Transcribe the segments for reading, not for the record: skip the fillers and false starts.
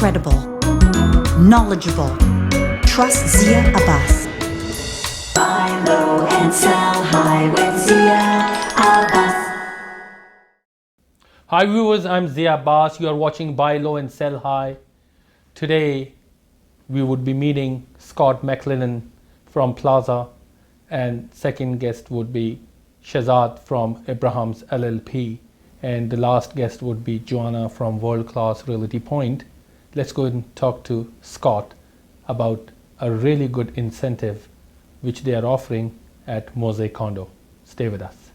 credible, knowledgeable. Trust Zia Abbas. Buy low and sell high with Zia Abbas. Hi viewers, I'm Zia Abbas. You are watching Buy Low and Sell High. Today we would be meeting Scott McLennan from Plaza, and second guest would be Shahzad from Abraham's LLP, and the last guest would be Joanna from World Class Realty Point. Let's go and talk to Scott about a really good incentive which they are offering at Mosaic Condo. Stay with us.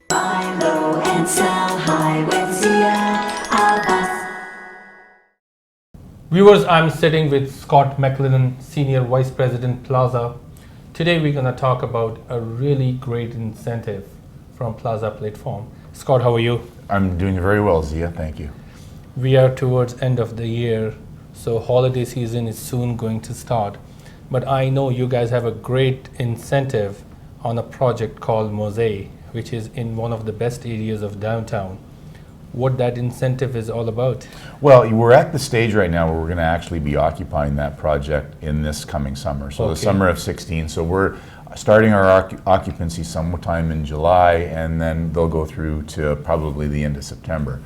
Buy low and sell high with Zia Abbas. Viewers, I'm sitting with Scott McLennan, Senior Vice President Plaza. Today we're going to talk about a really great incentive from Plaza platform. Scott, how are you? I'm doing very well, Zia. Thank you. We are towards end of the year, so holiday season is soon going to start. But I know you guys have a great incentive on a project called Mosaic, which is in one of the best areas of downtown. What that incentive is all about? Well, we're at the stage right now where we're going to actually be occupying that project in this coming summer. So the summer of 16. So we're starting our occupancy sometime in July, and then they'll go through to probably the end of September.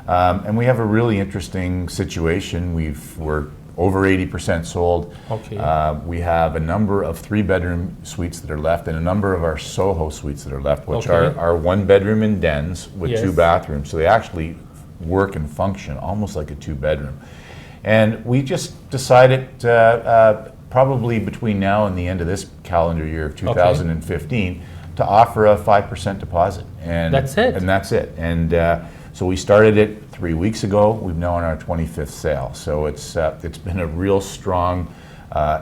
And we have a really interesting situation. We're over 80% sold. Okay. We have a number of 3-bedroom suites that are left, and a number of our Soho suites that are left, which Okay. are 1-bedroom in dens with Yes. 2 bathrooms. So they actually work and function almost like a 2-bedroom. And we just decided probably between now and the end of this calendar year of 2015 to offer a 5% deposit. And That's it? And that's it. And so we started it 3 weeks ago. We've now on our 25th sale. So it's been a real strong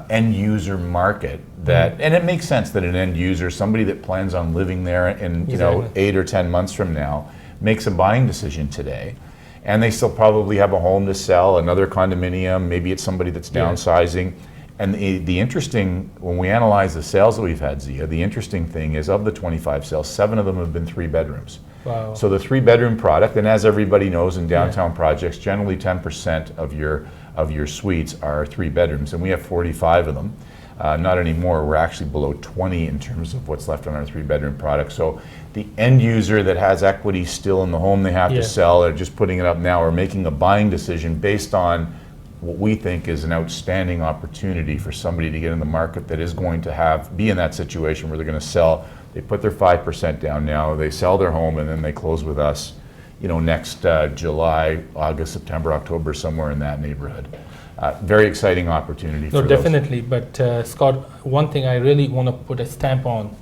end user market that, and it makes sense that an end user, somebody that plans on living there in 8 or 10 months from now, makes a buying decision today. And they still probably have a home to sell, another condominium, maybe it's somebody that's downsizing. And the interesting, when we analyze the sales that we've had, Zia, the interesting thing is of the 25 sales, 7 of them have been 3 bedrooms. Wow. So the 3-bedroom product, and as everybody knows in downtown projects, generally 10% of your suites are 3 bedrooms, and we have 45 of them. Not anymore. We're actually below 20 in terms of what's left on our 3-bedroom product. So the end user that has equity still in the home they have to sell, or just putting it up now, or making a buying decision based on what we think is an outstanding opportunity for somebody to get in the market that is going to be in that situation where they're going to sell. They put their 5% down now, they sell their home, and then they close with us, next July, August, September, October, somewhere in that neighborhood. Very exciting opportunity for No, definitely. But Scott, one thing I really want to put a stamp on,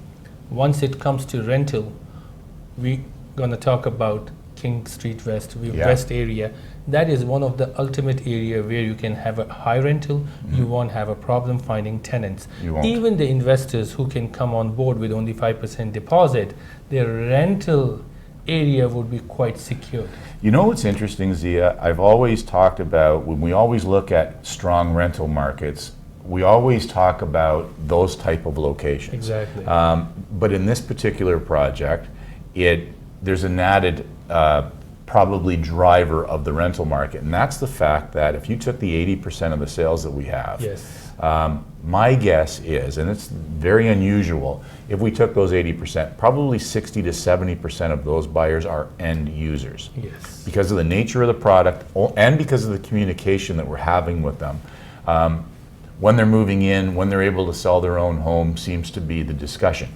once it comes to rental, we're going to talk about King Street West, West area. That is one of the ultimate area where you can have a high rental. Mm-hmm. You won't have a problem finding tenants. You won't. Even the investors who can come on board with only 5% deposit, their rental area would be quite secure. You know what's interesting, Zia? I've always talked about, when we always look at strong rental markets, we always talk about those type of locations. Exactly. But in this particular project, there's an added probably driver of the rental market, and that's the fact that if you took the 80% of the sales that we have, my guess is, and it's very unusual, if we took those 80%, probably 60 to 70% of those buyers are end users. Yes. Because of the nature of the product and because of the communication that we're having with them. When they're moving in, when they're able to sell their own home seems to be the discussion.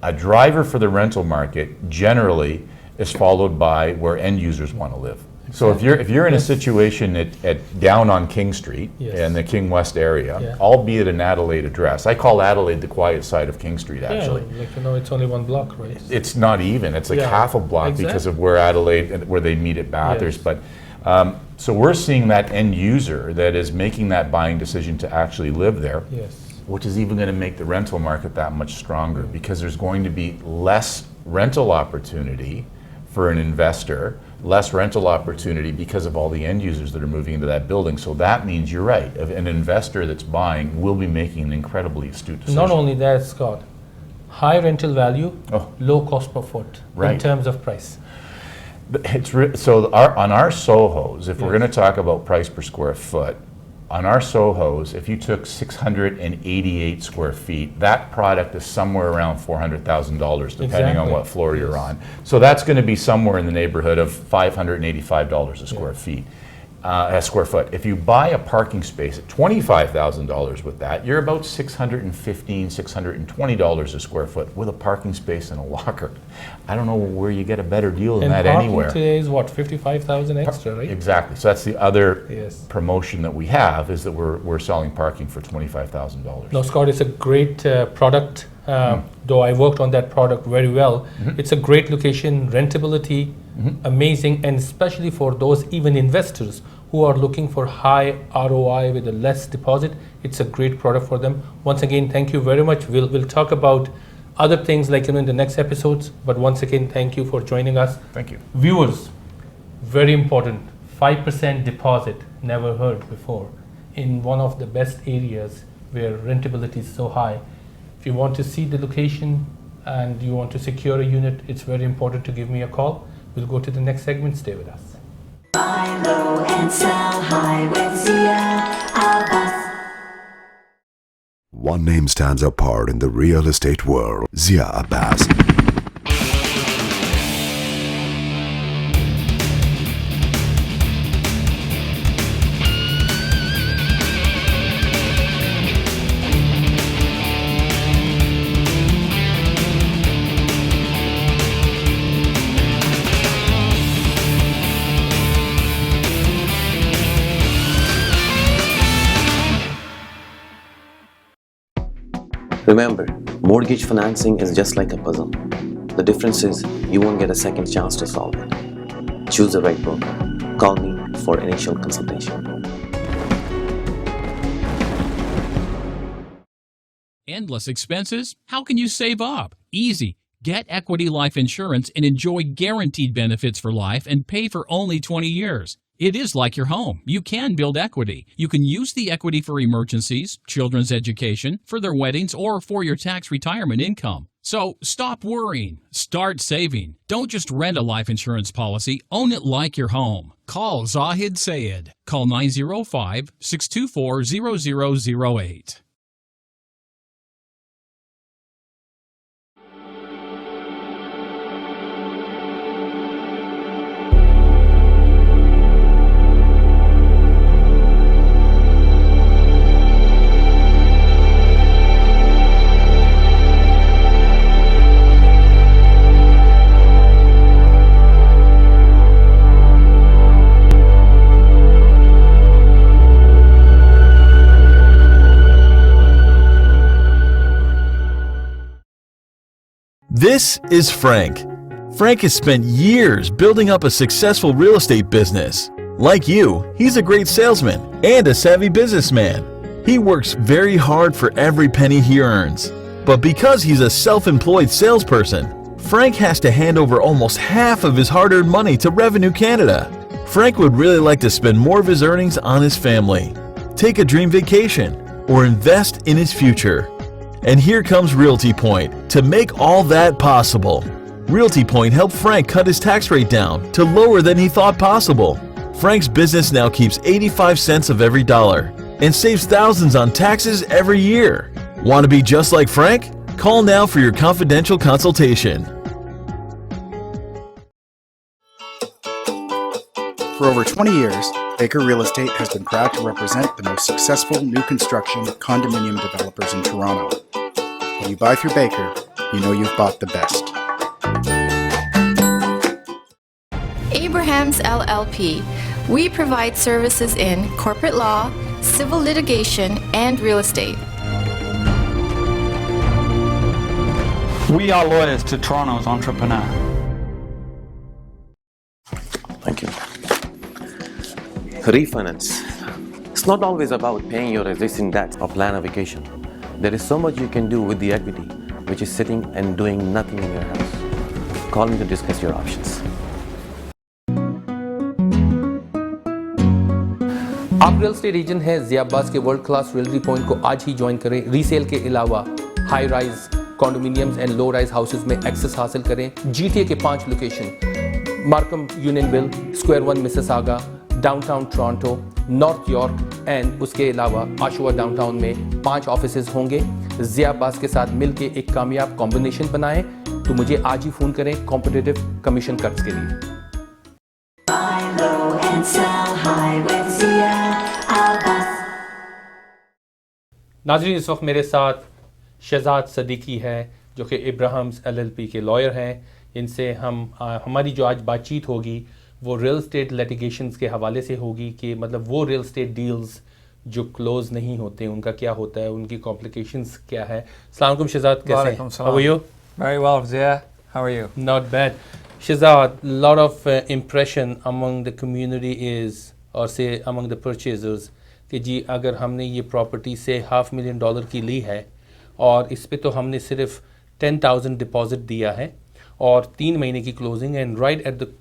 A driver for the rental market generally is followed by where end users want to live. Exactly. So if you're in a situation at down on King Street in the King West area, albeit an Adelaide address, I call Adelaide the quiet side of King Street actually. Yeah, it's only 1 block, right? It's not even. It's like half a block because of where Adelaide, where they meet at Bathurst. But so we're seeing that end user that is making that buying decision to actually live there. Which is even going to make the rental market that much stronger because there's going to be less rental opportunity for an investor, less rental opportunity because of all the end users that are moving into that building. So that means, you're right, an investor that's buying will be making an incredibly astute decision. Not only that, Scott, high rental value, low cost per foot in terms of price. On our Sohos, if we're going to talk about price per square foot, on our Sohos, if you took 688 square feet, that product is somewhere around $400,000, depending on what floor you're on. So that's going to be somewhere in the neighborhood of $585 a square feet. A square foot. If you buy a parking space at $25,000 with that, you're about $615, $620 a square foot with a parking space and a locker. I don't know where you get a better deal than that anywhere. And parking today is what, 55,000 extra, right? Exactly. So that's the other promotion that we have, is that we're selling parking for $25,000. No, Scott, it's a great product. Though I worked on that product very well. It's a great location, rentability, amazing, and especially for those even investors who are looking for high ROI with a less deposit, it's a great product for them. Once again, thank you very much. We'll talk about other things like in the next episodes, but once again, thank you for joining us. Thank you. Viewers, very important, 5% deposit, never heard before, in one of the best areas where rentability is so high. If you want to see the location and you want to secure a unit, it's very important to give me a call. We'll go to the next segment. Stay with us. Buy low and sell high with Zia Abbas. One name stands apart in the real estate world: Zia Abbas. Remember, mortgage financing is just like a puzzle. The difference is you won't get a second chance to solve it. Choose the right broker. Call me for initial consultation. Endless expenses? How can you save up? Easy. Get Equity Life Insurance and enjoy guaranteed benefits for life and pay for only 20 years. It is like your home. You can build equity. You can use the equity for emergencies, children's education, for their weddings, or for your tax retirement income. So stop worrying. Start saving. Don't just rent a life insurance policy. Own it like your home. Call Zahid Sayed. Call 905-624-0008. This is Frank. Frank has spent years building up a successful real estate business. Like you, he's a great salesman and a savvy businessman. He works very hard for every penny he earns. But because he's a self-employed salesperson, Frank has to hand over almost half of his hard-earned money to Revenue Canada. Frank would really like to spend more of his earnings on his family, take a dream vacation, or invest in his future. And here comes Realty Point to make all that possible. Realty Point helped Frank cut his tax rate down to lower than he thought possible. Frank's business now keeps 85 cents of every dollar and saves thousands on taxes every year. Want to be just like Frank? Call now for your confidential consultation. For over 20 years, Baker Real Estate has been proud to represent the most successful new construction condominium developers in Toronto. When you buy through Baker, you know you've bought the best. Abrahams LLP. We provide services in corporate law, civil litigation, and real estate. We are lawyers to Toronto's entrepreneur. Thank you. Refinance. It's not always about paying your existing debts or plan a vacation. There is so much you can do with the equity, which is sitting and doing nothing in your house. Call me to discuss your options. आप real estate agent हैं ज़िया अब्बास के world class realty point को आज ही join करें। Resale के अलावा high rise condominiums and low rise houses में access हासिल करें। GTA के 5 location, Markham Unionville, Square One Mississauga, downtown Toronto, North York and उसके अलावा आशुआ डाउनटाउन में 5 ऑफिसेज होंगे। ज़िया अब्बास के साथ मिलकर एक कामयाब कॉम्बिनेशन बनाएं तो मुझे आज ही फ़ोन करें कॉम्पिटिटिव कमीशन कट्स के लिए। Buy low and sell high with Zia Abbas. नाज़रीन, इस वक्त मेरे साथ शहजाद सदीकी है जो कि इब्राहिम्स LLP के लॉयर हैं। इनसे हमारी जो आज बातचीत होगी वो रियल स्टेट लिटिगेशंस के हवाले से होगी कि मतलब वो रियल स्टेट डील्स जो क्लोज नहीं होते उनका क्या होता है, उनकी कॉम्प्लिकेशंस क्या है। अस्सलाम वालेकुम शहजाद, कैसे हैं? How are you? Very well, Zia. How are you? Not bad. Shahzad, lot of impression among the community is or say among the purchasers कि जी अगर हमने ये प्रॉपर्टी से $500,000 की ली है और इस पे तो हमने सिर्फ 10,000 डिपॉजिट दिया है और 3 महीने की closing and right at the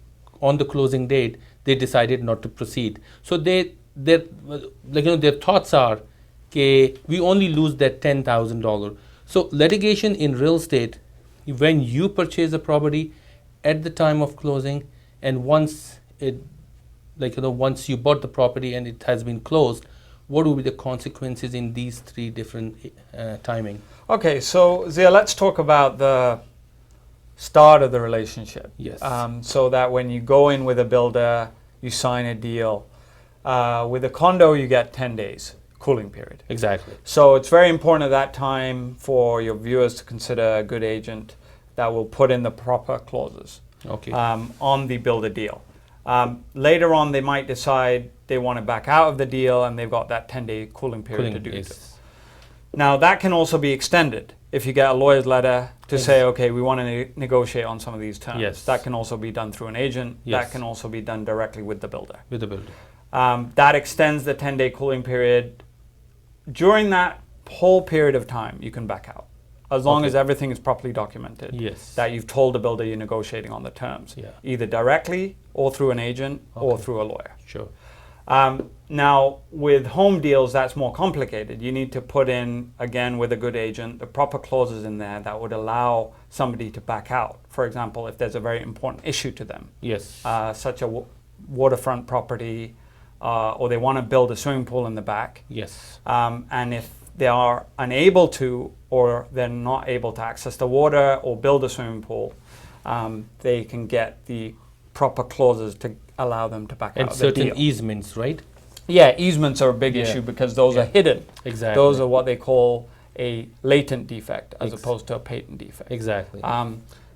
on the closing date they decided not to proceed, so their thoughts are okay, we only lose that $10,000. So litigation in real estate, when you purchase a property at the time of closing and once once you bought the property and it has been closed, what will be the consequences in these 3 different timing? Okay, so Zia, let's talk about the start of the relationship. Yes. So that when you go in with a builder, you sign a deal. With a condo, you get 10 days cooling period. Exactly. So it's very important at that time for your viewers to consider a good agent that will put in the proper clauses on the builder deal. Later on, they might decide they want to back out of the deal and they've got that 10-day cooling period to do so. Now, that can also be extended if you get a lawyer's letter to say, okay, we want to negotiate on some of these terms. Yes. That can also be done through an agent. Yes. That can also be done directly with the builder. With the builder. That extends the 10-day cooling period. During that whole period of time, you can back out. As long as everything is properly documented. Yes. That you've told the builder you're negotiating on the terms. Yeah. Either directly or through an agent or through a lawyer. Sure. Now, with home deals, that's more complicated. You need to put in, again, with a good agent, the proper clauses in there that would allow somebody to back out. For example, if there's a very important issue to them. Yes. Such a waterfront property, or they want to build a swimming pool in the back. Yes. And if they are unable to, or they're not able to access the water or build a swimming pool, they can get the proper clauses to allow them to back out of the deal. And certain easements, right? Yeah, easements are a big issue because those are hidden. Exactly. Those are what they call a latent defect as opposed to a patent defect. Exactly.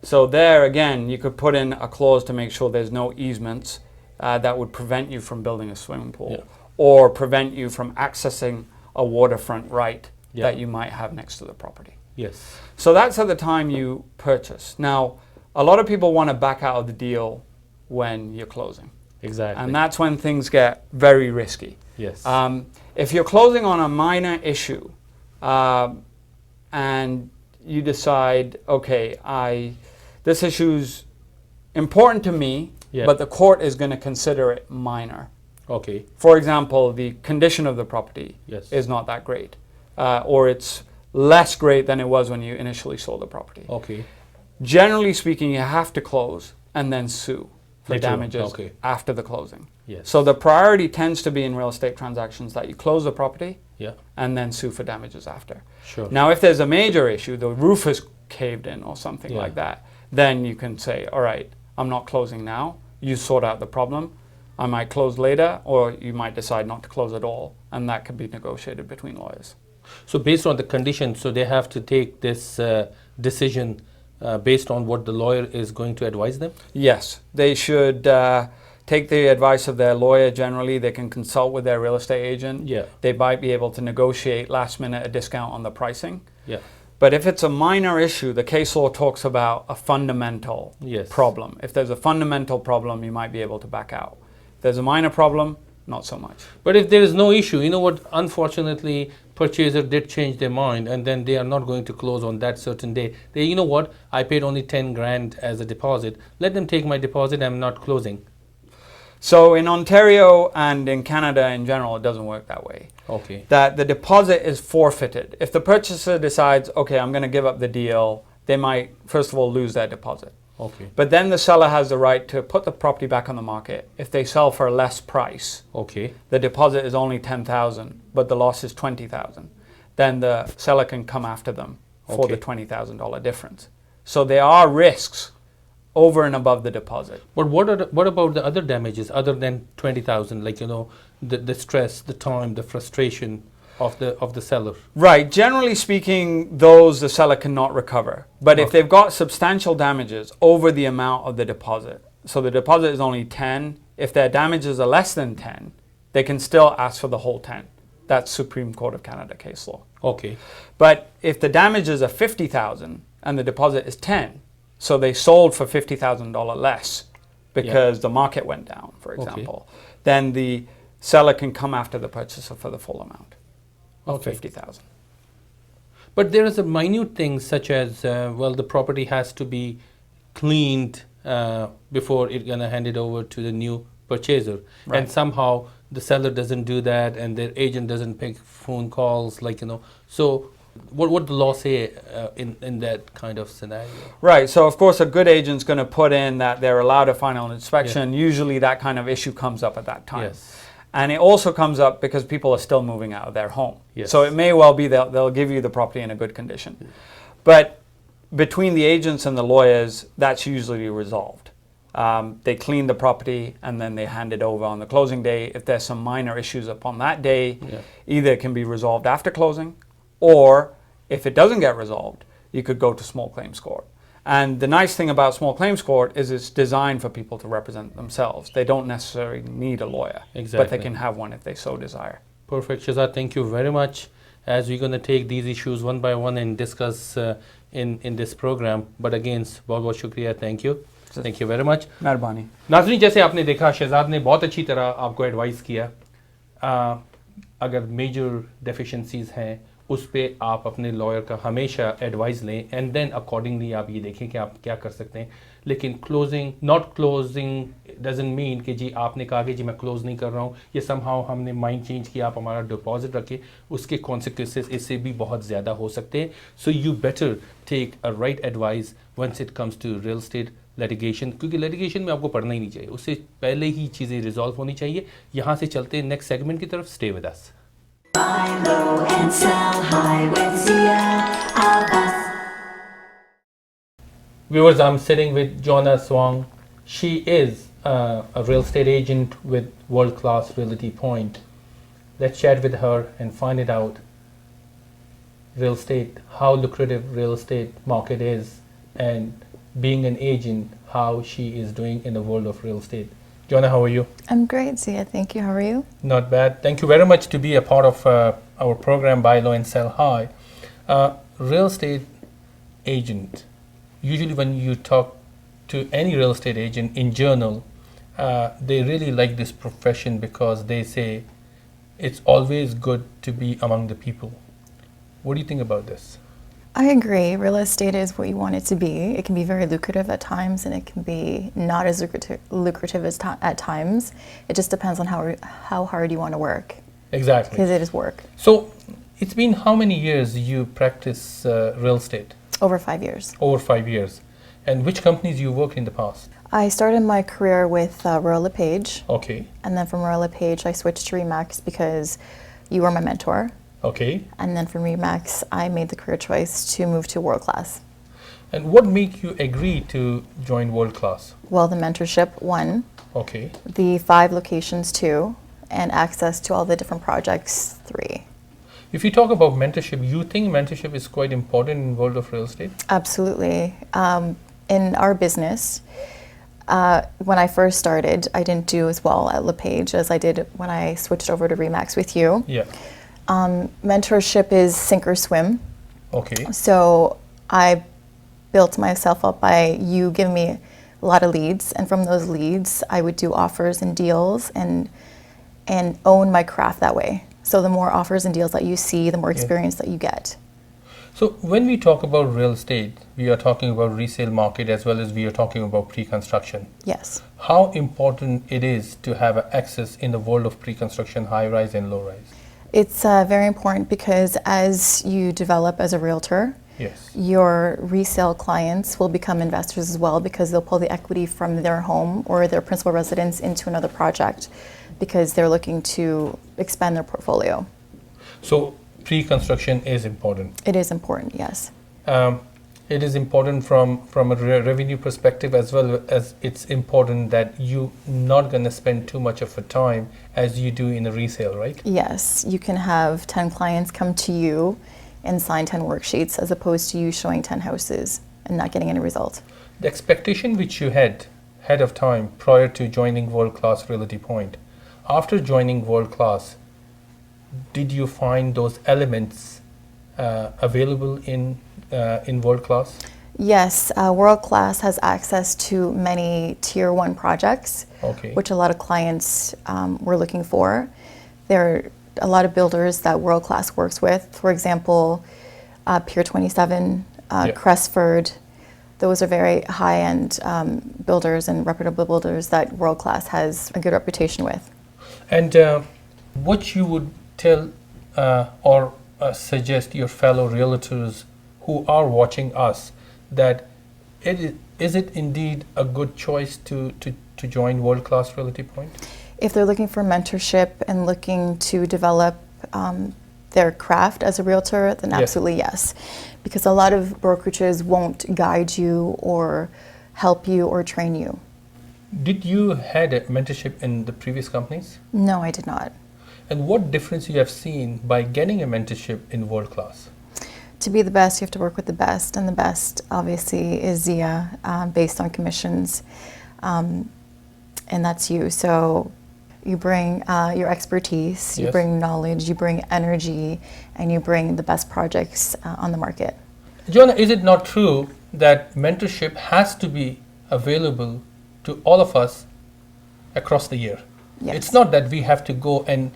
So there again, you could put in a clause to make sure there's no easements that would prevent you from building a swimming pool or prevent you from accessing a waterfront right that you might have next to the property. Yes. So that's at the time you purchase. Now, a lot of people want to back out of the deal when you're closing. Exactly. And that's when things get very risky. Yes. If you're closing on a minor issue and you decide, okay, this issue's important to me, but the court is going to consider it minor. Okay. For example, the condition of the property is not that great, or it's less great than it was when you initially sold the property. Okay. Generally speaking, you have to close and then sue for damages after the closing. Yes. So the priority tends to be in real estate transactions that you close the property and then sue for damages after. Sure. Now, if there's a major issue, the roof is caved in or something like that, then you can say, all right, I'm not closing now. You sort out the problem. I might close later, or you might decide not to close at all, and that can be negotiated between lawyers. So based on the conditions, so they have to take this decision based on what the lawyer is going to advise them? Yes, they should take the advice of their lawyer. Generally, they can consult with their real estate agent. Yeah. They might be able to negotiate last minute a discount on the pricing. Yeah. But if it's a minor issue, the case law talks about a fundamental problem. If there's a fundamental problem, you might be able to back out. If there's a minor problem, not so much. But if there is no issue, you know what, unfortunately, purchaser did change their mind and then they are not going to close on that certain day. They, you know what, I paid only 10 grand as a deposit. Let them take my deposit, I'm not closing. So in Ontario and in Canada in general, it doesn't work that way. Okay. That the deposit is forfeited. If the purchaser decides, okay, I'm going to give up the deal, they might, first of all, lose their deposit. Okay. But then the seller has the right to put the property back on the market. If they sell for a less price, Okay. the deposit is only 10,000, but the loss is 20,000. Then the seller can come after them for the Okay. $20,000 difference. So there are risks over and above the deposit. But what about the other damages other than 20,000? Like, you know, the stress, the time, the frustration of the seller. Right. Generally speaking, those the seller cannot recover. But if they've got substantial damages over the amount of the deposit, so the deposit is only 10, if their damages are less than 10, they can still ask for the whole 10. That's Supreme Court of Canada case law. Okay. But if the damages are 50,000 and the deposit is 10, so they sold for $50,000 less because the market went down, for example, then the seller can come after the purchaser for the full amount of 50,000. But there is a minute thing such as, well, the property has to be cleaned before it's going to hand it over to the new purchaser. Right. And somehow the seller doesn't do that and their agent doesn't pick phone calls, like, you know. So what the law say in that kind of scenario? Right. So, of course, a good agent's going to put in that they're allowed a final inspection. Usually that kind of issue comes up at that time. Yes. And it also comes up because people are still moving out of their home. Yes. So it may well be that they'll give you the property in a good condition. But between the agents and the lawyers, that's usually resolved. They clean the property and then they hand it over on the closing day. If there's some minor issues upon that day, either it can be resolved after closing, or if it doesn't get resolved, you could go to small claims court. And the nice thing about small claims court is it's designed for people to represent themselves. They don't necessarily need a lawyer, but they can have one if they so desire. Perfect. Shahzad, thank you very much. As we're going to take these issues one by one and discuss in this program. But again, बहुत शुक्रिया. Thank you. Thank you very much. मेहरबानी. नाज़रीन, जैसे आपने देखा, शहजाद ने बहुत अच्छी तरह आपको एडवाइस किया. अगर मेजर डेफिशिएंसीज हैं, उस पे आप अपने लॉयर का हमेशा एडवाइस लें एंड देन अकॉर्डिंगली आप ये देखें कि आप क्या कर सकते हैं. लेकिन closing, not closing doesn't mean कि जी आपने कहा कि जी मैं क्लोज नहीं कर रहा हूँ, ये समहाउ हमने माइंड चेंज किया, आप हमारा डिपॉजिट रखें, उसके कॉन्सिक्वेंसेस इससे भी बहुत ज़्यादा हो सकते हैं. So you better take a right advice once it comes to real estate litigation, क्योंकि लिटिगेशन में आपको पढ़ना ही नहीं चाहिए, उससे पहले ही चीज़ें रिजॉल्व होनी चाहिए. यहाँ से चलते हैं नेक्स्ट सेगमेंट की तरफ. Stay with us. Buy low and sell high with Zia Abbas. Viewers, I'm sitting with Jonna Swang. She is a real estate agent with World Class Realty Point. Let's chat with her and find it out. Real estate, how lucrative real estate market is, and being an agent, how she is doing in the world of real estate. Jonna, how are you? I'm great, Zia. Thank you. How are you? Not bad. Thank you very much to be a part of our program, Buy Low and Sell High. Real estate agent. Usually when you talk to any real estate agent in general, they really like this profession because they say it's always good to be among the people. What do you think about this? I agree. Real estate is what you want it to be. It can be very lucrative at times, and it can be not as lucrative as at times. It just depends on how hard you want to work. Exactly. Because it is work. So, it's been how many years you practice real estate? Over 5 years. Over 5 years. And which companies you worked in the past? I started my career with Royal LePage. Okay. And then from Royal LePage, I switched to RE/MAX because you were my mentor. Okay. And then from RE/MAX, I made the career choice to move to World Class. And what made you agree to join World Class? Well, the mentorship, 1. Okay. The 5 locations, 2. And access to all the different projects, 3. If you talk about mentorship, you think mentorship is quite important in the world of real estate? Absolutely. In our business, when I first started, I didn't do as well at LePage as I did when I switched over to RE/MAX with you. Yeah. Mentorship is sink or swim. Okay. So I built myself up by you giving me a lot of leads, and from those leads, I would do offers and deals and own my craft that way. So the more offers and deals that you see, the more experience that you get. So when we talk about real estate, we are talking about resale market as well as we are talking about pre-construction. Yes. How important it is to have access in the world of pre-construction, high-rise and low-rise? It's very important because as you develop as a realtor, Yes. Your resale clients will become investors as well because they'll pull the equity from their home or their principal residence into another project because they're looking to expand their portfolio. So pre-construction is important. It is important, yes. It is important from a revenue perspective, as well as it's important that you're not going to spend too much of a time as you do in a resale, right? Yes, you can have 10 clients come to you and sign 10 worksheets as opposed to you showing 10 houses and not getting any result. The expectation which you had ahead of time prior to joining World Class Realty Point, after joining World Class, did you find those elements available in World Class? Yes, World Class has access to many Tier 1 projects, which a lot of clients were looking for. There are a lot of builders that World Class works with. For example, Pier 27, Crestford. Those are very high-end builders and reputable builders that World Class has a good reputation with. And what you would tell or suggest your fellow realtors who are watching us, that is it indeed a good choice to join World Class Realty Point? If they're looking for mentorship and looking to develop their craft as a realtor, then absolutely yes. Because a lot of brokerages won't guide you or help you or train you. Did you had a mentorship in the previous companies? No, I did not. And what difference you have seen by getting a mentorship in World Class? To be the best, you have to work with the best, and the best obviously is Zia, based on commissions, and that's you. So you bring your expertise, you bring knowledge, you bring energy, and you bring the best projects on the market. Joanna, is it not true that mentorship has to be available to all of us across the year? Yes. It's not that we have to go and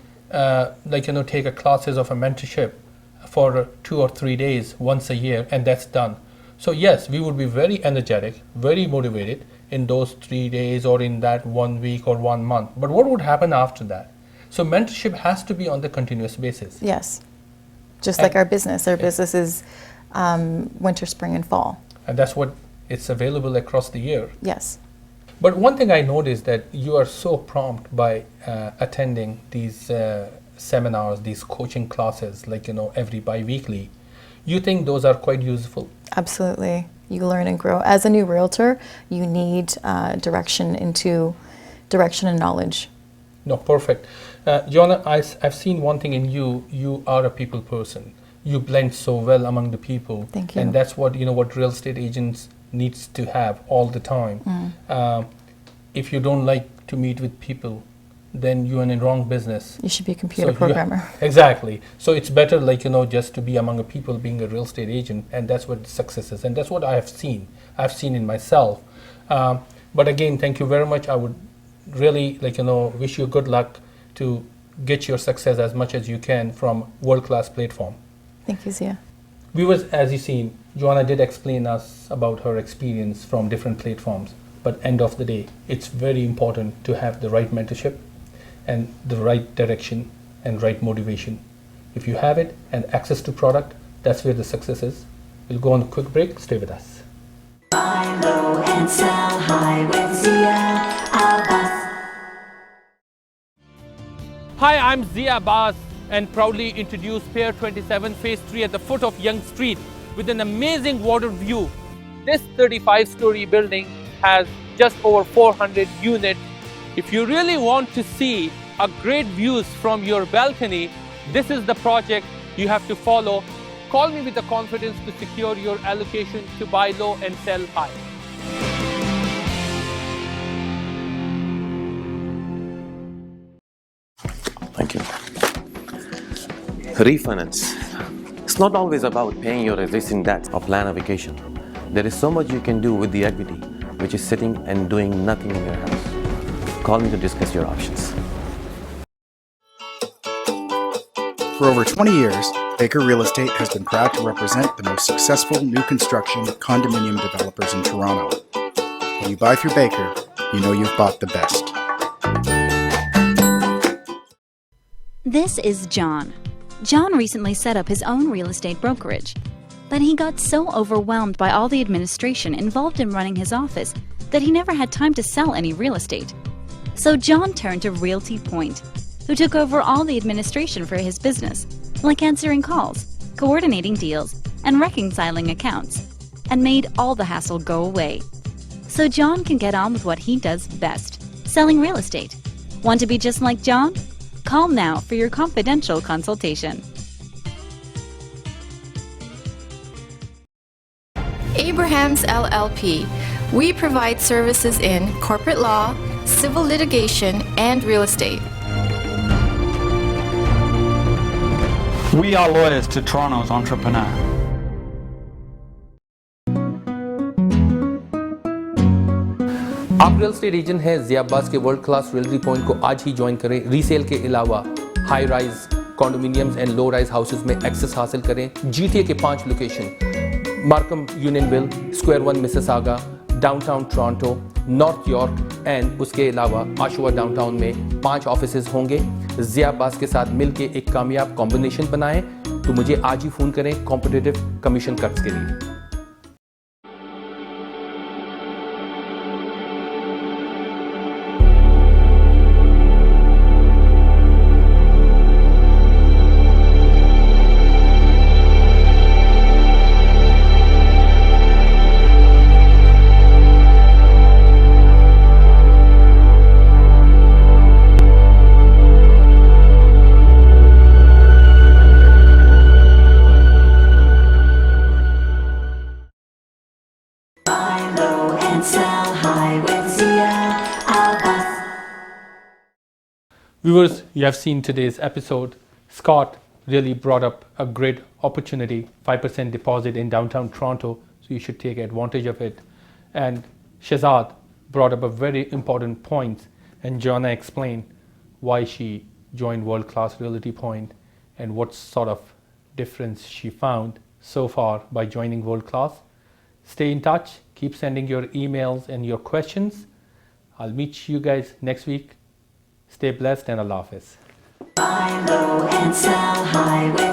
take a classes of a mentorship for 2 or 3 days once a year and that's done. So yes, we would be very energetic, very motivated in those 3 days or in that 1 week or 1 month. But what would happen after that? So mentorship has to be on the continuous basis. Yes, just like our business. Our business is winter, spring, and fall. And that's what it's available across the year. Yes. But one thing I noticed that you are so prompt by attending these seminars, these coaching classes, every bi-weekly. You think those are quite useful? Absolutely. You learn and grow. As a new realtor, you need direction and knowledge. No, perfect. Joanna, I've seen one thing in you. You are a people person. You blend so well among the people. Thank you. And that's what what real estate agents needs to have all the time. If you don't like to meet with people, then you're in a wrong business. You should be a computer programmer. Exactly. So it's better just to be among a people, being a real estate agent, and that's what success is. And that's what I have seen. I've seen in myself. But again, thank you very much. I would really wish you good luck to get your success as much as you can from world-class platform. Thank you, Zia. Viewers, as you've seen, Joanna did explain us about her experience from different platforms. But end of the day, it's very important to have the right mentorship and the right direction and right motivation. If you have it and access to product, that's where the success is. We'll go on a quick break. Stay with us. Buy low and sell high with Zia Abbas. Hi, I'm Zia Abbas and proudly introduce Pier 27 Phase 3 at the foot of Yonge Street with an amazing water view. This 35-story building has just over 400 units. If you really want to see a great views from your balcony, this is the project you have to follow. Call me with the confidence to secure your allocation to buy low and sell high. Thank you. Refinance. It's not always about paying your existing debts or plan a vacation. There is so much you can do with the equity, which is sitting and doing nothing in your house. Call me to discuss your options. For over 20 years, Baker Real Estate has been proud to represent the most successful new construction condominium developers in Toronto. When you buy through Baker, you know you've bought the best. This is John. John recently set up his own real estate brokerage. But he got so overwhelmed by all the administration involved in running his office that he never had time to sell any real estate. So John turned to Realty Point, who took over all the administration for his business, like answering calls, coordinating deals, and reconciling accounts, and made all the hassle go away. So John can get on with what he does best, selling real estate. Want to be just like John? Call now for your confidential consultation. Abrahams LLP. We provide services in corporate law, civil litigation, and real estate. We are lawyers to Toronto's entrepreneur. आप real estate agent हैं जिया अब्बास के world class realty point को आज ही join करें। Resale के अलावा high rise condominiums and low rise houses में access हासिल करें। जीटीए के 5 location Markham Unionville, square 1 Mississauga, downtown Toronto, North York and उसके अलावा आशुआ डाउनटाउन में 5 ऑफिसेज होंगे। जिया अब्बास के साथ मिलकर एक कामयाब कॉम्बिनेशन बनाएं। तो मुझे आज ही फ़ोन करें कॉम्पिटिटिव कमीशन कट्स के लिए। Buy low and sell high with Zia Abbas. Viewers, you have seen today's episode. Scott really brought up a great opportunity, 5% deposit in downtown Toronto, so you should take advantage of it. And Shahzad brought up a very important point, and Joanna explained why she joined World Class Realty Point and what sort of difference she found so far by joining World Class. Stay in touch, keep sending your emails and your questions. I'll meet you guys next week. Stay blessed and Allah Hafiz. Buy low and sell high with